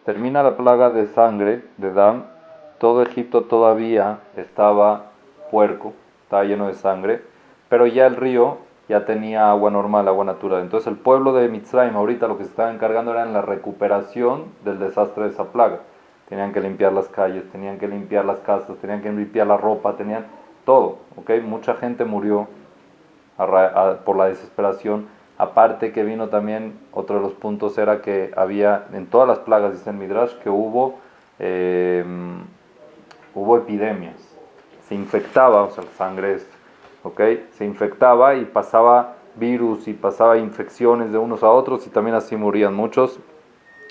termina la plaga de sangre, de Dam, todo Egipto todavía estaba puerco, estaba lleno de sangre, pero ya el río ya tenía agua normal, agua natural. Entonces el pueblo de Mitzrayim ahorita lo que se estaba encargando era en la recuperación del desastre de esa plaga. Tenían que limpiar las calles, tenían que limpiar las casas, tenían que limpiar la ropa, tenían todo, ¿ok? Mucha gente murió por la desesperación. Aparte que vino también, otro de los puntos era que había, en todas las plagas, dice el Midrash, que eh, hubo epidemias. Se infectaba, o sea, la sangre es, ¿ok? Se infectaba y pasaba virus y pasaba infecciones de unos a otros y también así morían muchos.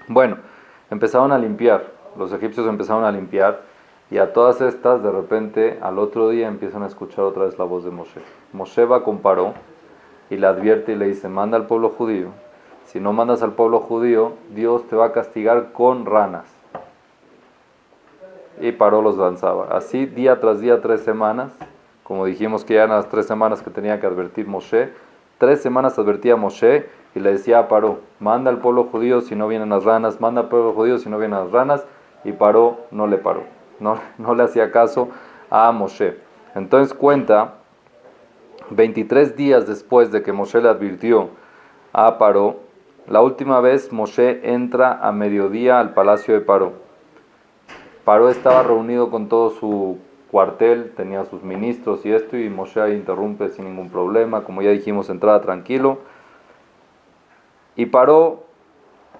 Bueno, empezaron a limpiar, los egipcios empezaron a limpiar y a todas estas de repente al otro día empiezan a escuchar otra vez la voz de Moshe. Moshe va con Paró y le advierte y le dice, manda al pueblo judío. Si no mandas al pueblo judío, Dios te va a castigar con ranas. Y Paró los lanzaba. Así día tras día, 3 semanas, como dijimos que ya eran las 3 semanas que tenía que advertir Moshe, 3 semanas advertía a Moshe y le decía a Paró, manda al pueblo judío si no vienen las ranas, manda al pueblo judío si no vienen las ranas, y Paró no le paró, no le hacía caso a Moshe. Entonces cuenta, 23 días después de que Moshe le advirtió a Paró, la última vez Moshe entra a mediodía al palacio de Paró. Paró estaba reunido con todo su cuartel, tenía sus ministros y esto, y Moshe interrumpe sin ningún problema, como ya dijimos, entrada tranquilo. Y Paró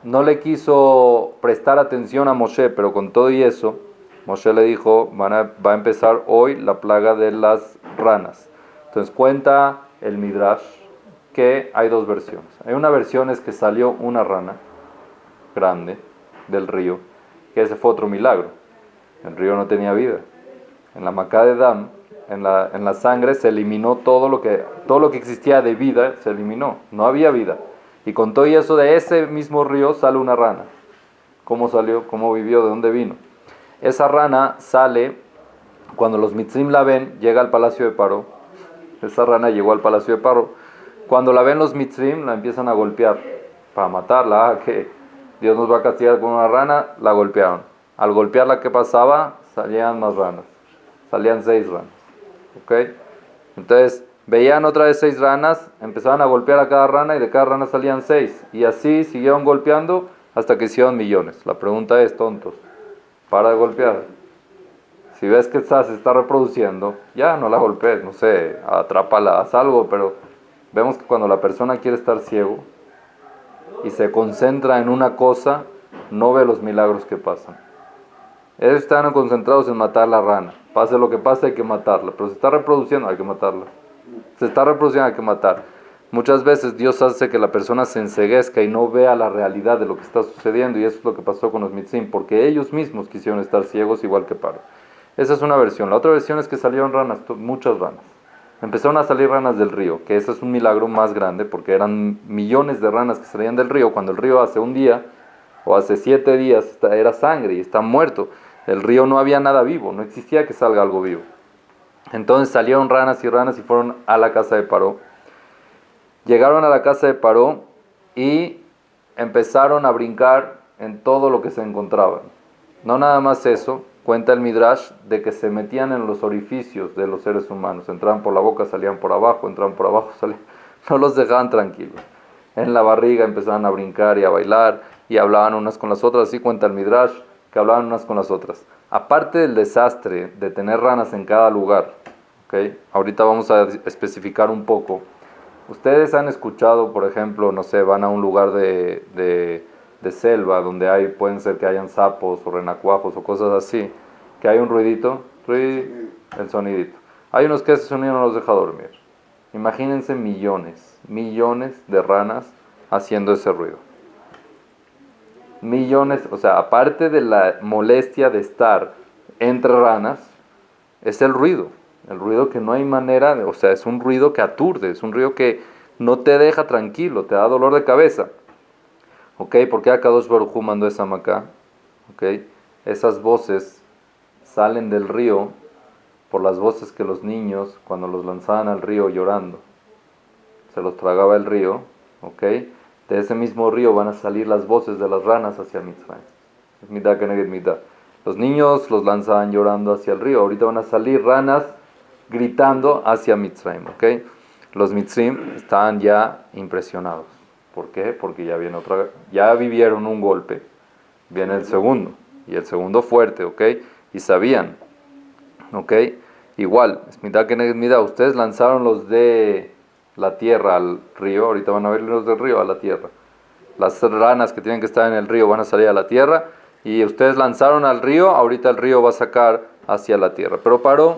no le quiso prestar atención a Moshe, pero con todo y eso, Moshe le dijo, va a empezar hoy la plaga de las ranas. Entonces cuenta el Midrash que hay dos versiones. Hay una versión es que salió una rana grande del río, que ese fue otro milagro. El río no tenía vida. En la Macá de Dam, en la sangre se eliminó todo lo que existía de vida, se eliminó. No había vida. Y con todo eso de ese mismo río sale una rana. ¿Cómo salió? ¿Cómo vivió? ¿De dónde vino? Esa rana sale cuando los Mitzrim la ven, llega al palacio de Paró. Esa rana llegó al palacio de Paró. Cuando la ven los Mitzrim, la empiezan a golpear para matarla. Que Dios nos va a castigar con una rana, la golpearon. Al golpearla, ¿qué pasaba? Salían más ranas. Salían 6 ranas. ¿Ok? Entonces, veían otra vez 6 ranas, empezaban a golpear a cada rana y de cada rana salían 6. Y así siguieron golpeando hasta que hicieron millones. La pregunta es, tontos, para de golpear. Si ves que se está reproduciendo, ya no la golpees, no sé, atrápala, haz algo, pero vemos que cuando la persona quiere estar ciego y se concentra en una cosa, no ve los milagros que pasan. Ellos están concentrados en matar la rana. Pase lo que pase, hay que matarla. Pero se está reproduciendo, hay que matarla. Se está reproduciendo, hay que matar. Muchas veces Dios hace que la persona se enceguezca y no vea la realidad de lo que está sucediendo. Y eso es lo que pasó con los Mitzim, porque ellos mismos quisieron estar ciegos igual que Paro. Esa es una versión. La otra versión es que salieron ranas, muchas ranas. Empezaron a salir ranas del río, que ese es un milagro más grande, porque eran millones de ranas que salían del río, cuando el río hace un día o hace 7 días era sangre y está muerto. El río no había nada vivo, no existía que salga algo vivo. Entonces salieron ranas y fueron a la casa de Paró. Llegaron a la casa de Paró y empezaron a brincar en todo lo que se encontraban. No nada más eso, cuenta el Midrash de que se metían en los orificios de los seres humanos. Entraban por la boca, salían por abajo, entraban por abajo, salían. No los dejaban tranquilos. En la barriga empezaban a brincar y a bailar y hablaban unas con las otras. Así cuenta el Midrash, que hablaban unas con las otras. Aparte del desastre de tener ranas en cada lugar, ¿okay? Ahorita vamos a especificar un poco. Ustedes han escuchado, por ejemplo, no sé, van a un lugar de selva donde pueden ser que hayan sapos o renacuajos o cosas así, que hay un ruidito, el sonidito. Hay unos que ese sonido no los deja dormir. Imagínense millones de ranas haciendo ese ruido. Millones, o sea, aparte de la molestia de estar entre ranas, es el ruido que no hay manera, o sea, es un ruido que aturde, es un ruido que no te deja tranquilo, te da dolor de cabeza. ¿Ok? ¿Por qué Akadosh Baruj Hu mandó esa Macá? ¿Ok? Esas voces salen del río por las voces que los niños, cuando los lanzaban al río llorando, se los tragaba el río, ¿ok? De ese mismo río van a salir las voces de las ranas hacia Mitzrayim. Es mitad que mitad. Los niños los lanzaban llorando hacia el río. Ahorita van a salir ranas gritando hacia Mitzrayim, ¿ok? Los Mitzrim estaban ya impresionados. ¿Por qué? Porque ya vivieron un golpe. Viene el segundo. Y el segundo fuerte, ¿ok? Y sabían, ¿ok? Igual, es mitad que mitad. Ustedes lanzaron los de la tierra al río. Ahorita van a ver los del río a la tierra. Las ranas que tienen que estar en el río van a salir a la tierra. Y ustedes lanzaron al río. Ahorita el río va a sacar hacia la tierra. Pero Paró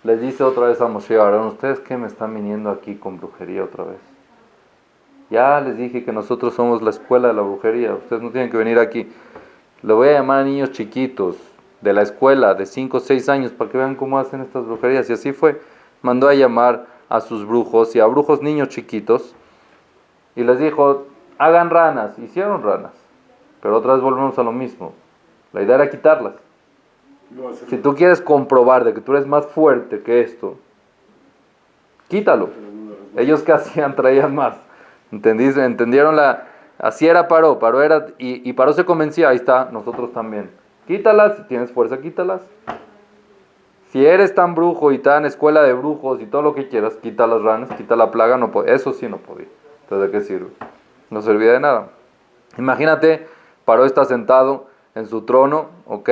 les dice otra vez a Moshe y Aarón: ¿ustedes qué me están viniendo aquí con brujería otra vez? Ya les dije que nosotros somos la escuela de la brujería. Ustedes no tienen que venir aquí. Le voy a llamar a niños chiquitos de la escuela de 5 o 6 años para que vean cómo hacen estas brujerías. Y así fue. Mandó a llamar a sus brujos y a brujos niños chiquitos y les dijo: hagan ranas. Hicieron ranas. Pero otra vez volvemos a lo mismo. La idea era quitarlas. Si tú quieres comprobar de que tú eres más fuerte que esto, quítalo. Ellos que hacían, traían más. ¿Entendieron así era Paró? Paró era, y Paró se convencía: ahí está, nosotros también. Quítalas, si tienes fuerza, quítalas. Si eres tan brujo y tan escuela de brujos y todo lo que quieras, quita las ranas, quita la plaga, eso sí no podía. Entonces, ¿de qué sirve? No servía de nada. Imagínate, Paró está sentado en su trono, ¿ok?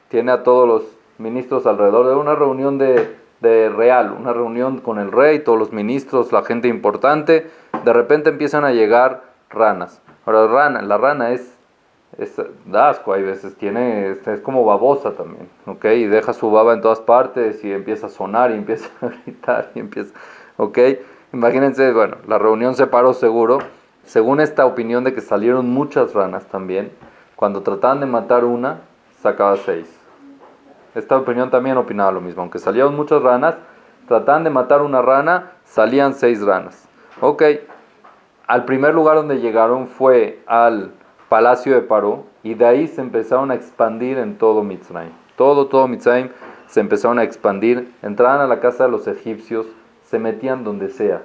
Tiene a todos los ministros alrededor de una reunión de real, una reunión con el rey, todos los ministros, la gente importante. De repente empiezan a llegar ranas. Ahora, la rana da asco, hay veces, es como babosa también, ¿ok? Y deja su baba en todas partes y empieza a sonar y empieza a gritar y empieza, ¿ok? Imagínense, bueno, la reunión se paró seguro, según esta opinión de que salieron muchas ranas también. Cuando trataban de matar una, sacaba 6. Esta opinión también opinaba lo mismo, aunque salieron muchas ranas, trataban de matar una rana, salían 6 ranas, ¿ok? Al primer lugar donde llegaron fue al palacio de Paró, y de ahí se empezaron a expandir en todo Mitzrayim. Todo Mitzrayim se empezaron a expandir, entraban a la casa de los egipcios, se metían donde sea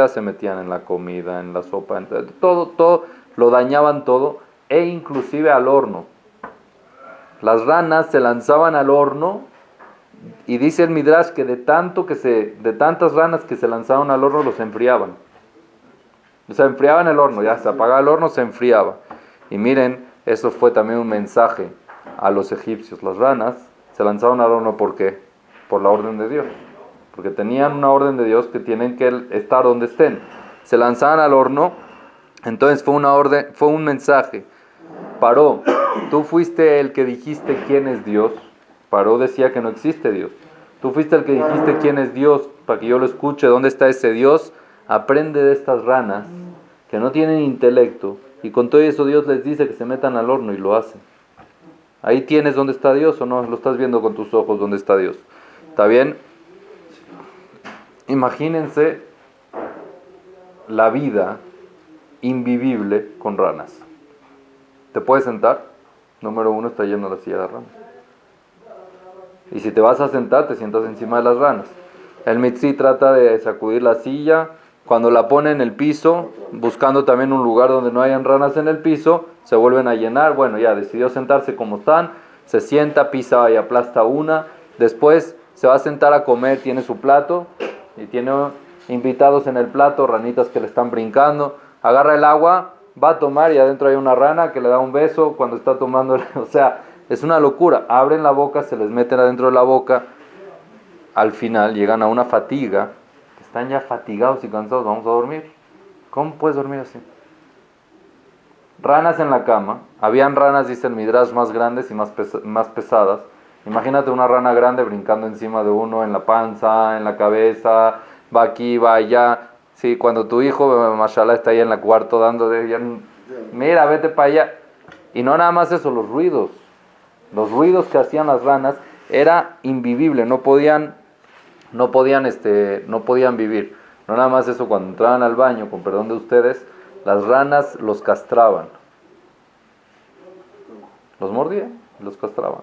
se metían, en la comida, en la sopa, todo, lo dañaban todo, e inclusive al horno. Las ranas se lanzaban al horno, y dice el Midrash que de tantas ranas que se lanzaban al horno, los enfriaban. O sea, enfriaban el horno, ya se apagaba el horno, se enfriaba. Y miren, eso fue también un mensaje a los egipcios. Las ranas se lanzaron al horno, ¿por qué? Por la orden de Dios. Porque tenían una orden de Dios que tienen que estar donde estén. Se lanzaban al horno, entonces fue una orden, fue un mensaje. Paró, tú fuiste el que dijiste quién es Dios. Paró decía que no existe Dios. Tú fuiste el que dijiste quién es Dios, para que yo lo escuche, ¿dónde está ese Dios? Aprende de estas ranas que no tienen intelecto, y con todo eso Dios les dice que se metan al horno y lo hacen. Ahí tienes dónde está Dios, o no, lo estás viendo con tus ojos dónde está Dios. ¿Está bien? Imagínense la vida invivible con ranas. ¿Te puedes sentar? Número 1, está lleno la silla de ranas. Y si te vas a sentar, te sientas encima de las ranas. El Mitzi trata de sacudir la silla. Cuando la pone en el piso, buscando también un lugar donde no hayan ranas en el piso, se vuelven a llenar. Bueno, ya decidió sentarse como están, se sienta, pisa y aplasta una. Después se va a sentar a comer, tiene su plato y tiene invitados en el plato, ranitas que le están brincando. Agarra el agua, va a tomar y adentro hay una rana que le da un beso cuando está tomando. O sea, es una locura. Abren la boca, se les meten adentro de la boca. Al final llegan a una fatiga. Están ya fatigados y cansados, vamos a dormir. ¿Cómo puedes dormir así? Ranas en la cama. Habían ranas, dice el Midrash, más grandes y más pesadas. Imagínate una rana grande brincando encima de uno, en la panza, en la cabeza, va aquí, va allá. Sí, cuando tu hijo, mashallah, está ahí en el cuarto dando mira, vete para allá. Y no nada más eso, los ruidos que hacían las ranas era invivible, no podían vivir. No nada más eso, cuando entraban al baño, con perdón de ustedes, las ranas los castraban. Los mordían y los castraban.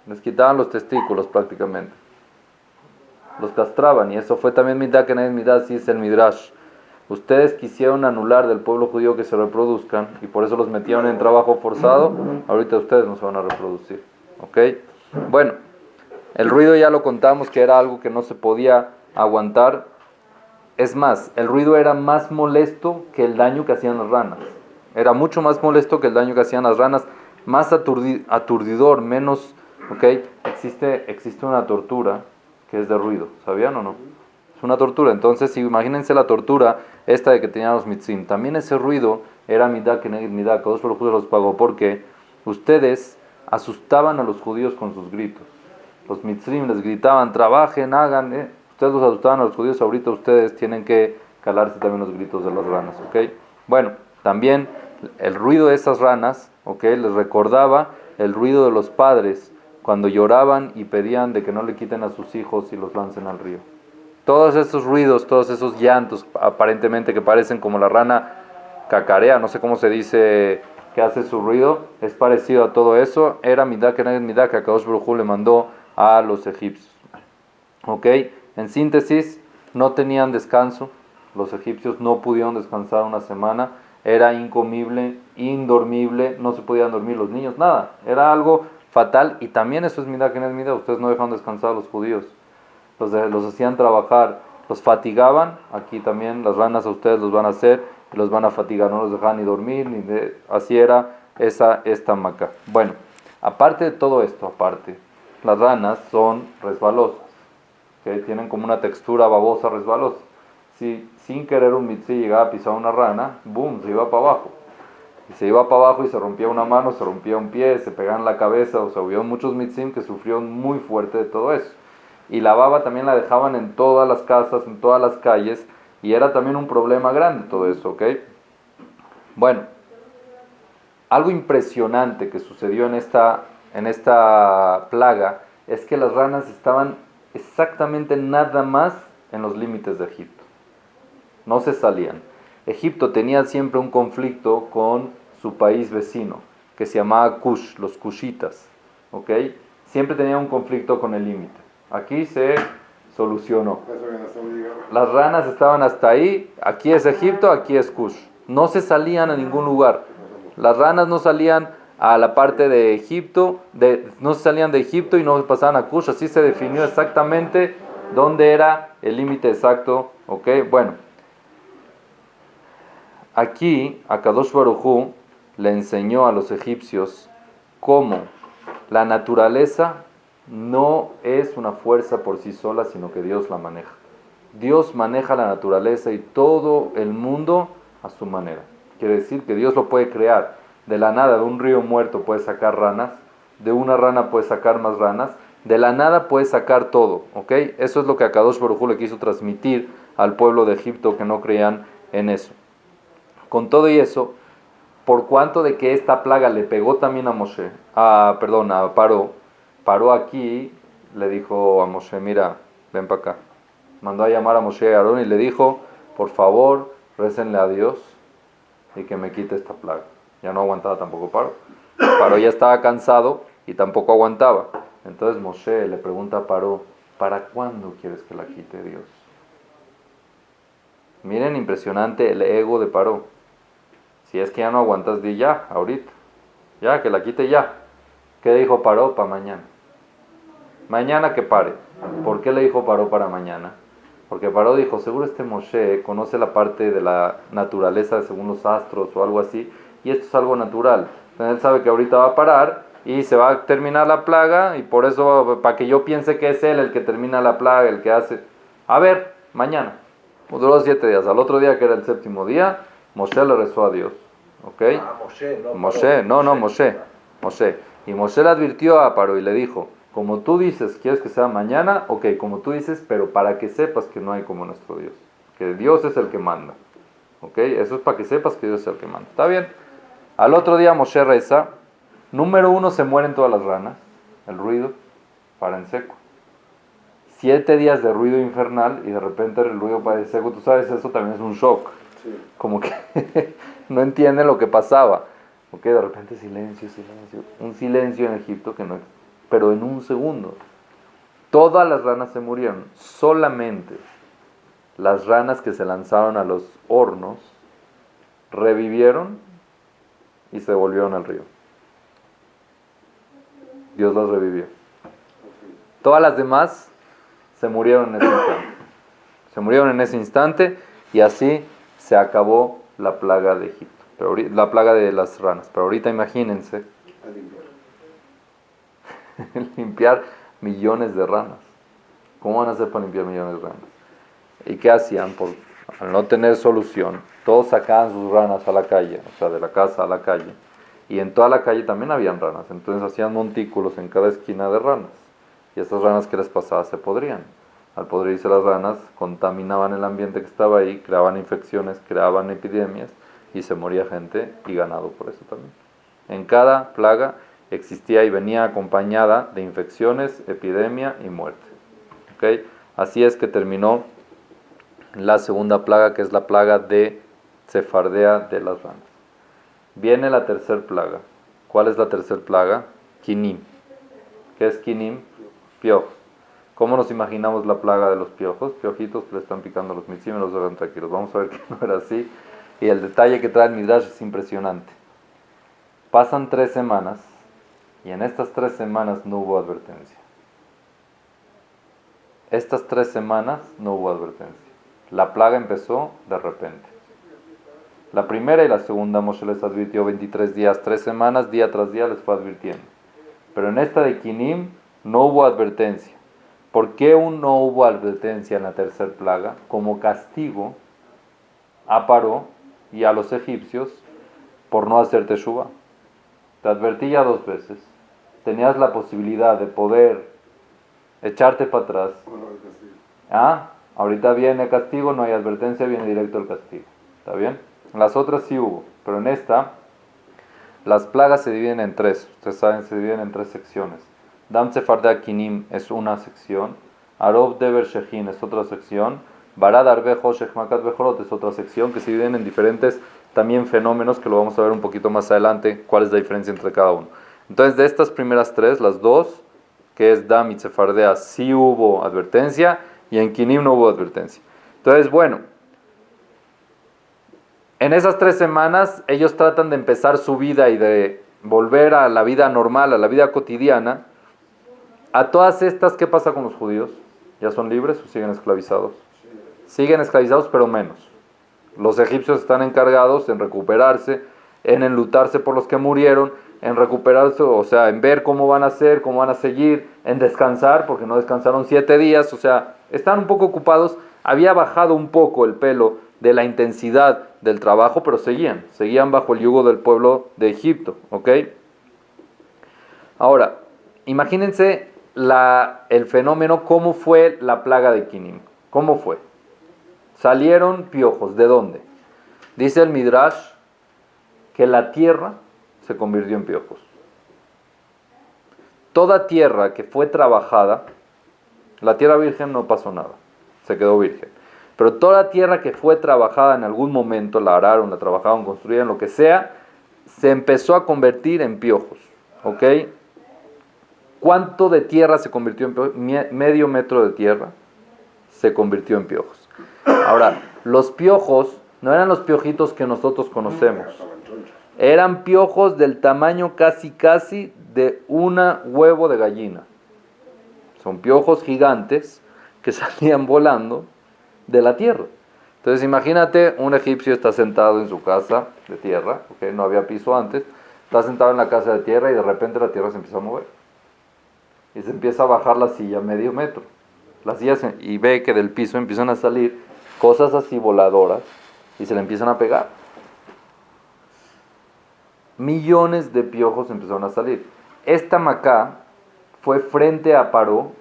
Les quitaban los testículos prácticamente. Los castraban, y eso fue también midah que nadie midah, así es el Midrash. ustedes quisieron anular del pueblo judío que se reproduzcan y por eso los metieron en trabajo forzado, ahorita ustedes no se van a reproducir. ¿Ok? Bueno, el ruido ya lo contamos que era algo que no se podía aguantar. Es más, el ruido era más molesto que el daño que hacían las ranas. Era mucho más molesto que el daño que hacían las ranas, más aturdidor, menos... ¿Ok? Existe una tortura que es de ruido, ¿sabían o no? Es una tortura. Entonces, imagínense la tortura esta de que tenían los mitzim. También ese ruido era midá que neged midá, que Dios por los judíos los pagó, porque ustedes asustaban a los judíos con sus gritos. Los mitzrim les gritaban, trabajen, hagan, Ustedes los asustaban a los judíos, ahorita ustedes tienen que calarse también los gritos de las ranas, ¿ok? Bueno, también el ruido de esas ranas, ¿ok? Les recordaba el ruido de los padres cuando lloraban y pedían de que no le quiten a sus hijos y los lancen al río. Todos esos ruidos, todos esos llantos, aparentemente que parecen como la rana cacarea, no sé cómo se dice que hace su ruido, es parecido a todo eso. Era midá que Akadosh Baruj Hu le mandó a los egipcios. ¿Ok? En síntesis, no tenían descanso, los egipcios no pudieron descansar una semana, era incomible, indormible, no se podían dormir los niños, nada, era algo fatal. Y también eso es midá que no es midá, ustedes no dejaron descansar a los judíos, los hacían trabajar, los fatigaban. Aquí también las ranas a ustedes los van a hacer, los van a fatigar, no los dejaban ni dormir, así era esta Maca. Bueno, aparte de todo esto, las ranas son resbalosas, que tienen como una textura babosa resbalosa. Si sin querer un mitzí llegaba a pisar una rana, boom, se iba para abajo. Y se iba para abajo y se rompía una mano, se rompía un pie, se pegaban en la cabeza. O sea, hubo muchos mitzim que sufrieron muy fuerte de todo eso. Y la baba también la dejaban en todas las casas, en todas las calles. Y era también un problema grande todo eso, ¿ok? Bueno, algo impresionante que sucedió en esta plaga es que las ranas estaban exactamente nada más en los límites de Egipto. No se salían. Egipto tenía siempre un conflicto con su país vecino, que se llamaba Kush, los Kushitas. ¿Ok? Siempre tenía un conflicto con el límite. Aquí se solucionó. Las ranas estaban hasta ahí, aquí es Egipto, aquí es Kush. No se salían a ningún lugar. Las ranas no salían a la parte de Egipto, no salían de Egipto y no pasaban a Kush. Así se definió exactamente dónde era el límite exacto. ¿Ok? Bueno, aquí Akadosh Baruj Hu le enseñó a los egipcios cómo la naturaleza no es una fuerza por sí sola, sino que Dios la maneja. Dios maneja la naturaleza y todo el mundo a su manera. Quiere decir que Dios lo puede crear. De la nada, de un río muerto puede sacar ranas, de una rana puede sacar más ranas, de la nada puede sacar todo, ¿ok? Eso es lo que Akadosh Baruj Hu le quiso transmitir al pueblo de Egipto que no creían en eso. Con todo y eso, por cuanto de que esta plaga le pegó también a Paró aquí, le dijo a Moshe, mira, ven para acá. Mandó a llamar a Moshe y a Aarón y le dijo, por favor, récenle a Dios y que me quite esta plaga. Ya no aguantaba tampoco Paró. Paró ya estaba cansado y tampoco aguantaba. Entonces Moshe le pregunta a Paró, ¿para cuándo quieres que la quite Dios? Miren, impresionante el ego de Paró. Si es que ya no aguantas, di ya, ahorita. Ya, que la quite ya. ¿Qué dijo Paró? Para mañana. Mañana que pare. ¿Por qué le dijo Paró para mañana? Porque Paró dijo, seguro este Moshe conoce la parte de la naturaleza según los astros o algo así, y esto es algo natural. Entonces él sabe que ahorita va a parar y se va a terminar la plaga, y por eso, para que yo piense que es él el que termina la plaga, el que hace. A ver, mañana. Duró 7 días. Al otro día, que era el séptimo día, Moshe le rezó a Dios. ¿Ok? Moshe. Y Moshe le advirtió a Paró y le dijo, como tú dices, ¿quieres que sea mañana? Ok, como tú dices, pero para que sepas que no hay como nuestro Dios. Que Dios es el que manda. ¿Ok? Eso es para que sepas que Dios es el que manda. ¿Está bien? Al otro día Moshe reza. Número 1, se mueren todas las ranas. El ruido para en seco. 7 días de ruido infernal y de repente el ruido para en seco. Tú sabes, eso también es un shock. Sí. Como que no entienden lo que pasaba. Ok, de repente silencio. Un silencio en Egipto que no, pero en un segundo. Todas las ranas se murieron. Solamente las ranas que se lanzaron a los hornos revivieron y se volvieron al río. Dios las revivió. Todas las demás se murieron en ese instante. Se murieron en ese instante y así se acabó la plaga de Egipto. Pero la plaga de las ranas. Pero ahorita imagínense limpiar millones de ranas. ¿Cómo van a hacer para limpiar millones de ranas? ¿Y qué hacían? Al no tener solución, todos sacaban sus ranas a la calle, o sea, de la casa a la calle. Y en toda la calle también habían ranas. Entonces hacían montículos en cada esquina de ranas. Y esas ranas que les pasaba se podrían. Al podrirse las ranas, contaminaban el ambiente que estaba ahí, creaban infecciones, creaban epidemias y se moría gente y ganado por eso también. En cada plaga existía y venía acompañada de infecciones, epidemia y muerte. ¿Okay? Así es que terminó la segunda plaga, que es la plaga de Cefardea de las ranas. Viene la tercera plaga. ¿Cuál es la tercera plaga? Quinim. ¿Qué es quinim? Piojos. ¿Cómo nos imaginamos la plaga de los piojos? Piojitos que le están picando a los mitzim y los dejan tranquilos. Vamos a ver que no era así. Y el detalle que trae el Midrash es impresionante. Pasan 3 semanas y en estas 3 semanas no hubo advertencia. Estas 3 semanas no hubo advertencia. La plaga empezó de repente. La primera y la segunda Moshe les advirtió 23 días, 3 semanas, día tras día les fue advirtiendo. Pero en esta de Quinim no hubo advertencia. ¿Por qué no hubo advertencia en la tercera plaga? Como castigo a Paró y a los egipcios por no hacer teshuvá. Te advertí ya 2 veces. Tenías la posibilidad de poder echarte para atrás. Ahorita viene castigo, no hay advertencia, viene directo el castigo. ¿Está bien? En las otras sí hubo, pero en esta las plagas se dividen en 3. Ustedes saben, se dividen en 3 secciones. Dam Sefardea Kinim es una sección. Arov Deber Shehin es otra sección. Barad Arbe Hoshech Makat Bejorot es otra sección, que se dividen en diferentes también fenómenos, que lo vamos a ver un poquito más adelante, cuál es la diferencia entre cada uno. Entonces, de estas primeras 3, las 2, que es Dam y Sefardea, sí hubo advertencia, y en Kinim no hubo advertencia. Entonces, bueno, en esas 3 semanas ellos tratan de empezar su vida y de volver a la vida normal, a la vida cotidiana. A todas estas, ¿qué pasa con los judíos? ¿Ya son libres o siguen esclavizados? Siguen esclavizados, pero menos. Los egipcios están encargados en recuperarse, en enlutarse por los que murieron, en recuperarse, o sea, en ver cómo van a ser, cómo van a seguir, en descansar, porque no descansaron 7 días, o sea, están un poco ocupados. Había bajado un poco el pelo de la intensidad del trabajo, pero seguían bajo el yugo del pueblo de Egipto, ¿ok? Ahora, imagínense el fenómeno, cómo fue la plaga de Quinim. ¿Cómo fue? Salieron piojos, ¿de dónde? Dice el Midrash que la tierra se convirtió en piojos. Toda tierra que fue trabajada, la tierra virgen no pasó nada, se quedó virgen. Pero toda tierra que fue trabajada en algún momento, la araron, la trabajaron, construyeron, lo que sea, se empezó a convertir en piojos, ¿ok? ¿Cuánto de tierra se convirtió en piojos? Medio metro de tierra se convirtió en piojos. Ahora, los piojos no eran los piojitos que nosotros conocemos. Eran piojos del tamaño casi de un huevo de gallina. Son piojos gigantes que salían volando de la tierra. Entonces imagínate, un egipcio está sentado en su casa de tierra, ¿okay? No había piso antes, está sentado en la casa de tierra y de repente la tierra se empieza a mover. Y se empieza a bajar la silla medio metro. La silla y ve que del piso empiezan a salir cosas así voladoras y se le empiezan a pegar. Millones de piojos empezaron a salir. Esta Macá fue frente a Paró,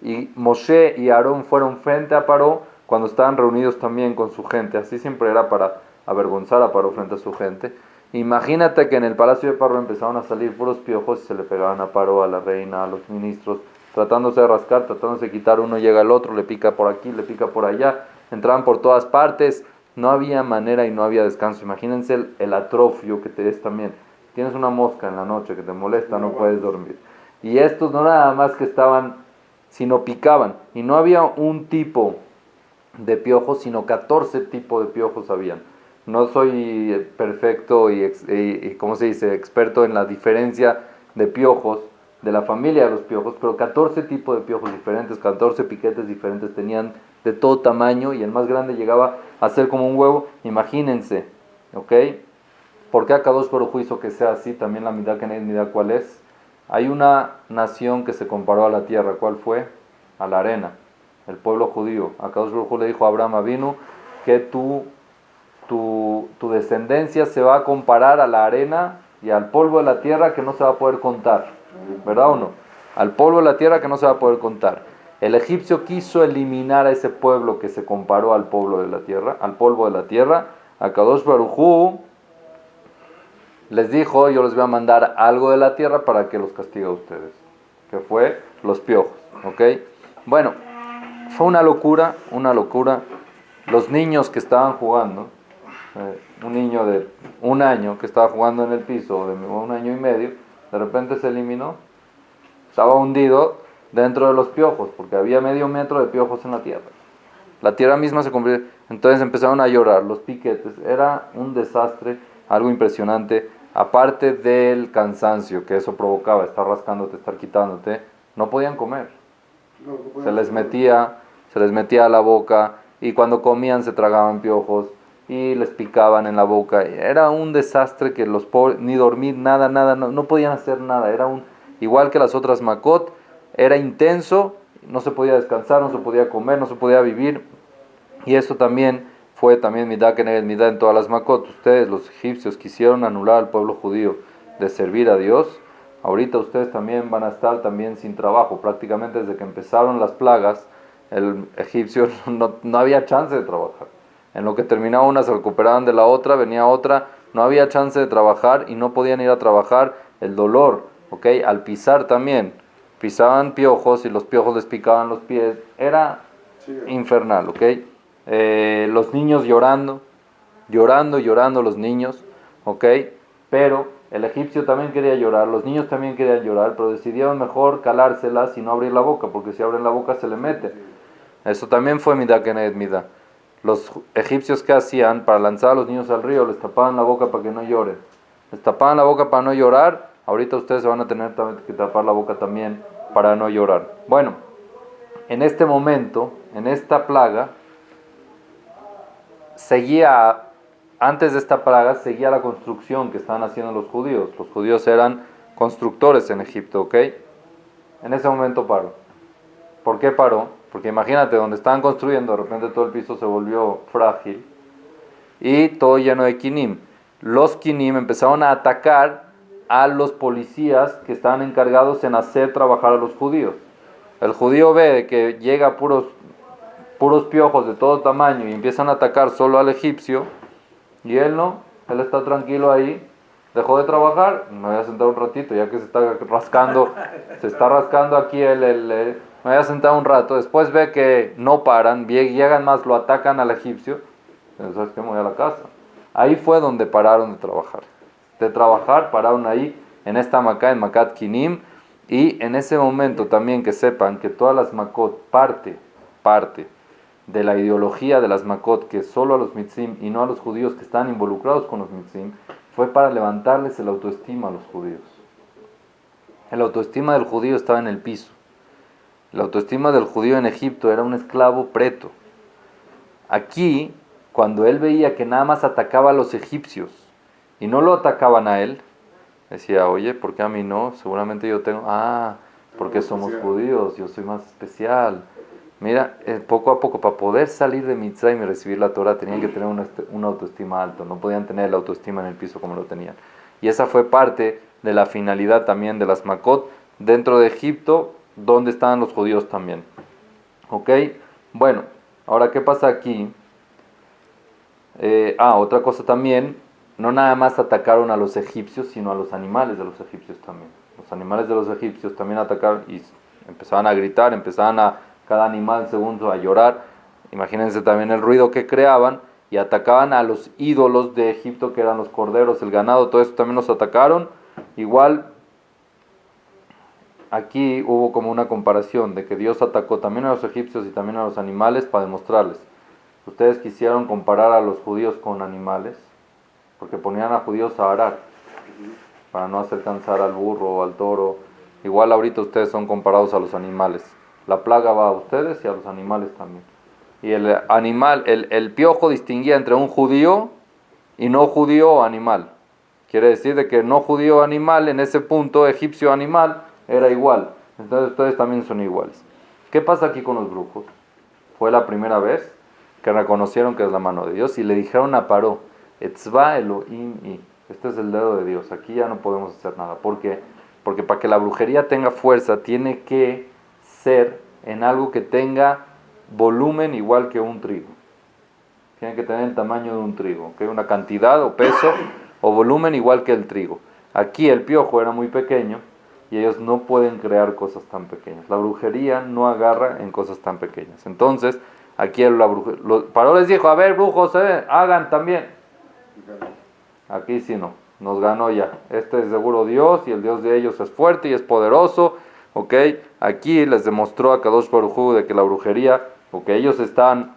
y Moshe y Aarón fueron frente a Paró cuando estaban reunidos también con su gente. Así siempre era para avergonzar a Paró frente a su gente. Imagínate que en el palacio de Paró empezaron a salir puros piojos y se le pegaban a Paró, a la reina, a los ministros, tratándose de rascar, tratándose de quitar. Uno llega al otro, le pica por aquí, le pica por allá, entraban por todas partes. No había manera y no había descanso. Imagínense el atrofio que te es también. Tienes una mosca en la noche que te molesta, no puedes dormir. Y estos no nada más que estaban, sino picaban. Y no había un tipo de piojos, sino 14 tipos de piojos habían. No soy perfecto y ¿cómo se dice?, experto en la diferencia de piojos, de la familia de los piojos, pero 14 tipos de piojos diferentes, 14 piquetes diferentes, tenían de todo tamaño y el más grande llegaba a ser como un huevo. Imagínense, ¿ok? ¿Por qué Akadosh Baruj Hu hizo que sea así? También la midá que midá, ¿cuál es? Hay una nación que se comparó a la tierra, ¿cuál fue? A la arena, el pueblo judío. Akadosh Baruj Hu le dijo a Abraham Avinu que tu descendencia se va a comparar a la arena y al polvo de la tierra que no se va a poder contar, ¿verdad o no? Al polvo de la tierra que no se va a poder contar. El egipcio quiso eliminar a ese pueblo que se comparó al polvo de la tierra, al polvo de la tierra. Akadosh Baruj Hu les dijo: yo les voy a mandar algo de la tierra para que los castigue a ustedes, que fue los piojos, ¿ok? Bueno, fue una locura, una locura. Los niños que estaban jugando, un niño de 1 año que estaba jugando en el piso, de 1 año y medio, de repente se eliminó, estaba hundido dentro de los piojos, porque había medio metro de piojos en la tierra. La tierra misma se convirtió. Entonces empezaron a llorar los piquetes. Era un desastre, algo impresionante. Aparte del cansancio que eso provocaba, estar rascándote, estar quitándote, no podían comer. Se les metía a la boca, y cuando comían se tragaban piojos y les picaban en la boca. Era un desastre que los pobres, ni dormir, nada, no podían hacer nada. Igual que las otras Makot, era intenso, no se podía descansar, no se podía comer, no se podía vivir. Y eso también fue midá que midá en todas las Makot. Ustedes, los egipcios, quisieron anular al pueblo judío de servir a Dios. Ahorita ustedes también van a estar también sin trabajo. Prácticamente desde que empezaron las plagas, el egipcio no había chance de trabajar. En lo que terminaba una, se recuperaban de la otra, venía otra, no había chance de trabajar y no podían ir a trabajar. El dolor, ¿ok? Al pisar también, pisaban piojos y los piojos les picaban los pies. Era infernal, ¿ok? Los niños llorando los niños, ¿ok? Pero el egipcio también quería llorar, los niños también querían llorar, pero decidieron mejor calárselas y no abrir la boca, porque si abren la boca se le mete. Eso también fue midá que midá. Los egipcios, ¿qué hacían? Para lanzar a los niños al río, les tapaban la boca para que no lloren. Les tapaban la boca para no llorar. Ahorita ustedes se van a tener que tapar la boca también para no llorar. Bueno, en este momento, en esta plaga, antes de esta plaga, seguía la construcción que estaban haciendo los judíos. Los judíos eran constructores en Egipto, ¿ok? En ese momento paró. ¿Por qué paró? Porque imagínate, donde estaban construyendo, de repente todo el piso se volvió frágil y todo lleno de quinim. Los quinim empezaron a atacar a los policías que estaban encargados en hacer trabajar a los judíos. El judío ve de que llega puros piojos de todo tamaño y empiezan a atacar solo al egipcio, y él no, él está tranquilo ahí, dejó de trabajar, me voy a sentar un ratito, ya que se está rascando aquí me voy a sentar un rato. Después ve que no paran, llegan más, lo atacan al egipcio, ¿sabes qué? Me voy a la casa. Ahí fue donde pararon de trabajar, pararon ahí, en esta Macá, en Makat Kinim. Y en ese momento también que sepan que todas las Makot, parte de la ideología de las Makot, que solo a los mitzim y no a los judíos que están involucrados con los mitzim, fue para levantarles el autoestima a los judíos. El autoestima del judío estaba en el piso. La autoestima del judío en Egipto era un esclavo preto. Aquí, cuando él veía que nada más atacaba a los egipcios y no lo atacaban a él, decía: oye, ¿por qué a mí no? Seguramente yo tengo... porque somos judíos, yo soy más especial. Mira, poco a poco, para poder salir de Mitzrayim y recibir la Torah, tenían que tener una autoestima alta. No podían tener la autoestima en el piso como lo tenían. Y esa fue parte de la finalidad también de las Makot dentro de Egipto, donde estaban los judíos también. ¿Ok? Bueno, ahora, ¿qué pasa aquí? Otra cosa también, no nada más atacaron a los egipcios, sino a los animales de los egipcios también. Los animales de los egipcios también atacaron y empezaban a gritar, cada animal segundo a llorar. Imagínense también el ruido que creaban, y atacaban a los ídolos de Egipto, que eran los corderos, el ganado, todo eso también los atacaron. Igual, aquí hubo como una comparación de que Dios atacó también a los egipcios y también a los animales para demostrarles Ustedes quisieron comparar a los judíos con animales, porque ponían a judíos a arar, para no hacer cansar al burro o al toro. Igual ahorita ustedes son comparados a los animales. La plaga va a ustedes y a los animales también. Y el animal, el piojo distinguía entre un judío y no judío o animal. Quiere decir de que no judío animal, en ese punto, egipcio animal, era igual. Entonces ustedes también son iguales. ¿Qué pasa aquí con los brujos? Fue la primera vez que reconocieron que es la mano de Dios y le dijeron a Paró, Etzva Elohim I. Este es el dedo de Dios, aquí ya no podemos hacer nada. ¿Por qué? Porque para que la brujería tenga fuerza, tiene que ser en algo que tenga volumen igual que un trigo. Tiene que tener el tamaño de un trigo, ¿okay? Una cantidad o peso o volumen igual que el trigo. Aquí el piojo era muy pequeño y ellos no pueden crear cosas tan pequeñas. La brujería no agarra en cosas tan pequeñas. Entonces, aquí Paró les dijo, a ver, brujos, hagan también. Aquí sí no, nos ganó ya. Este es seguro Dios y el Dios de ellos es fuerte y es poderoso. ¿Ok? Aquí les demostró a Kadosh Baruj Hu de que la brujería, o que ellos están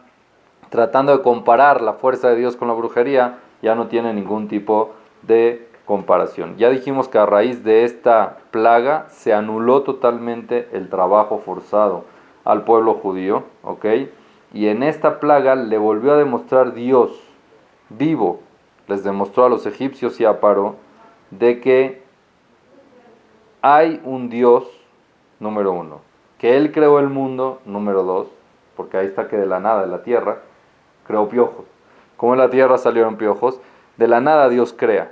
tratando de comparar la fuerza de Dios con la brujería, ya no tiene ningún tipo de comparación. Ya dijimos que a raíz de esta plaga se anuló totalmente el trabajo forzado al pueblo judío, ¿ok? Y en esta plaga le volvió a demostrar Dios vivo, les demostró a los egipcios y a Paró de que hay un Dios, número uno, que Él creó el mundo, número dos, porque ahí está que de la nada, de la tierra, creó piojos. ¿Cómo en la tierra salieron piojos? De la nada Dios crea.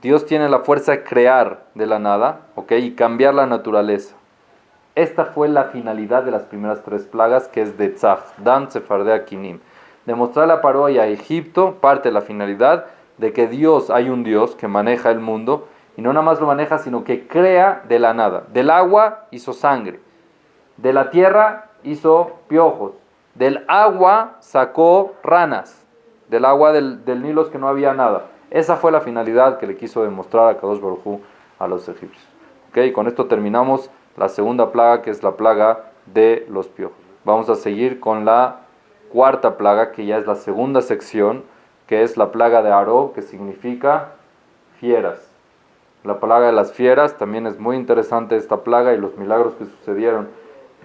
Dios tiene la fuerza de crear de la nada, ¿ok? Y cambiar la naturaleza. Esta fue la finalidad de las primeras tres plagas, que es de Tzach, Dan, Sefardea, Kinim. Demostrar a Paró y a Egipto, parte de la finalidad de que Dios, hay un Dios que maneja el mundo, y no nada más lo maneja, sino que crea de la nada. Del agua hizo sangre, de la tierra hizo piojos, del agua sacó ranas, del agua del Nilo es que no había nada. Esa fue la finalidad que le quiso demostrar a Kadosh Baruj Hu a los egipcios. ¿Okay? Con esto terminamos la segunda plaga, que es la plaga de los piojos. Vamos a seguir con la cuarta plaga, que ya es la segunda sección, que es la plaga de Aró, que significa fieras. La plaga de las fieras, también es muy interesante esta plaga y los milagros que sucedieron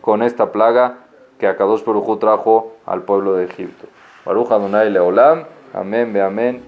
con esta plaga que Akadosh Baruj Hu trajo al pueblo de Egipto. Baruch Adonai Leolam, amén, be amén.